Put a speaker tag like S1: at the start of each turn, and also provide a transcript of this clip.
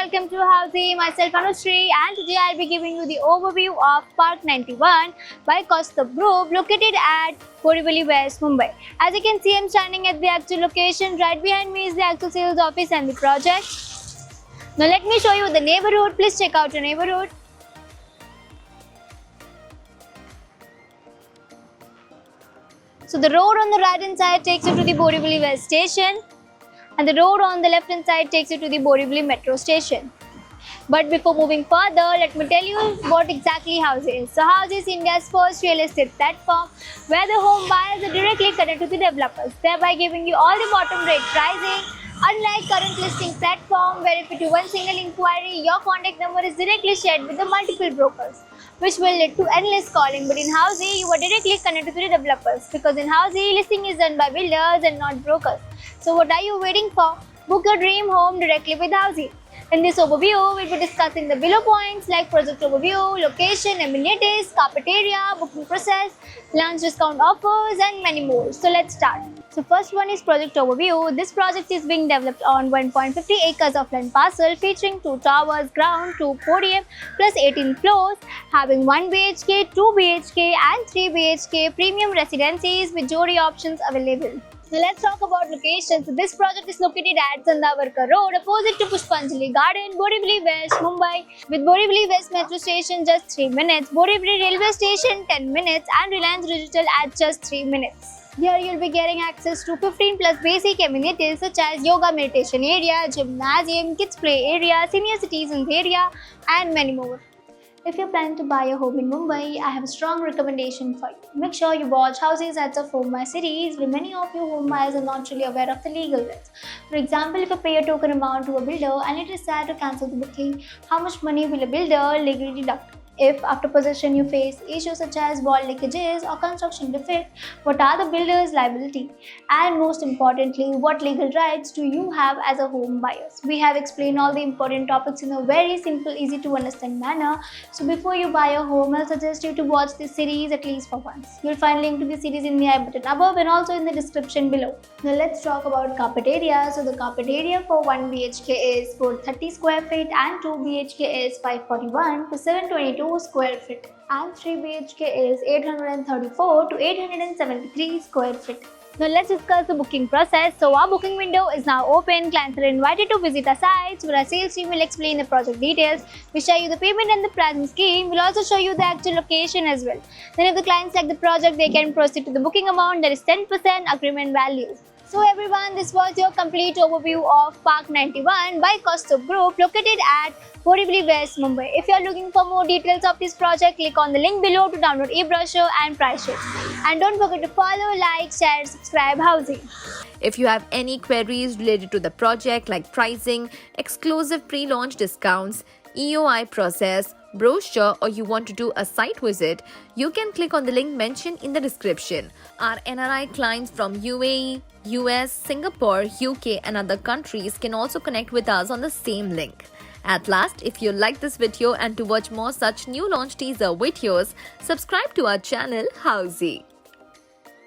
S1: welcome to Housey. Myself Anushree, and today I'll be giving you the overview of Park 91 by Kaustubh Group located at Borivali West, Mumbai. As you can see, I'm standing at the actual location. Right behind me is the actual sales office and the project. Now let me show you the neighborhood. Please check out your neighborhood. So the road on the right hand side takes you to the Borivali West station, and the road on the left hand side takes you to the Borivali metro station. But before moving further, let me tell you what exactly Housey is. So Housey is India's first real estate platform where the home buyers are directly connected to the developers, thereby giving you all the bottom rate pricing. Unlike current listing platform where if you do one single inquiry, your contact number is directly shared with the multiple brokers, which will lead to endless calling. But in Housey, you are directly connected to the developers, because in Housey, listing is done by builders and not brokers. So what are you waiting for? Book your dream home directly with Housey. In this overview, we'll be discussing the below points like project overview, location, amenities, carpet area, booking process, launch discount offers, and many more. So let's start. So first one is project overview. This project is being developed on 1.50 acres of land parcel featuring 2 towers, ground, 2 podium plus 18 floors, having 1 BHK, 2 BHK and 3 BHK premium residencies with Jodi options available. Now let's talk about location. So this project is located at Chandavarkar Road, opposite to Pushpanjali Garden, Borivali West, Mumbai, with Borivali West Metro Station just 3 minutes, Borivali Railway Station 10 minutes, and Reliance Digital at just 3 minutes. Here you'll be getting access to 15 plus basic amenities such as yoga meditation area, gymnasium, kids play area, senior citizens area, and many more. If you're planning to buy a home in Mumbai, I have a strong recommendation for you. Make sure you watch Housey's ads of home buy series, where many of you home buyers are not really aware of the legal risks. For example, if you pay a token amount to a builder and it is sad to cancel the booking, how much money will a builder legally deduct? If after possession you face issues such as wall leakages or construction defect, what are the builder's liability? And most importantly, what legal rights do you have as a home buyer? We have explained all the important topics in a very simple, easy to understand manner. So before you buy a home, I'll suggest you to watch this series at least for once. You'll find link to the series in the I button above and also in the description below. Now let's talk about carpet area. So the carpet area for 1 BHK is 430 square feet and 2 BHK is 541 to 722 square feet, and 3 BHK is 834 to 873 square feet. Now let's discuss the booking process. So our booking window is now open. Clients are invited to visit our sites where our sales team will explain the project details. We show you the payment and the pricing scheme. We'll also show you the actual location as well. Then if the clients like the project, they can proceed to the booking amount, that is 10% agreement value. So everyone, this was your complete overview of Park 91 by Kaustubh Group located at Borivali West, Mumbai. If you are looking for more details of this project, click on the link below to download e-brochure and price sheet. And don't forget to follow, like, share, subscribe Housey.
S2: If you have any queries related to the project like pricing, exclusive pre-launch discounts, EOI process, brochure, or you want to do a site visit, you can click on the link mentioned in the description. Our NRI clients from UAE, US, Singapore, UK and other countries can also connect with us on the same link. At last, if you like this video and to watch more such new launch teaser videos, subscribe to our channel Housey.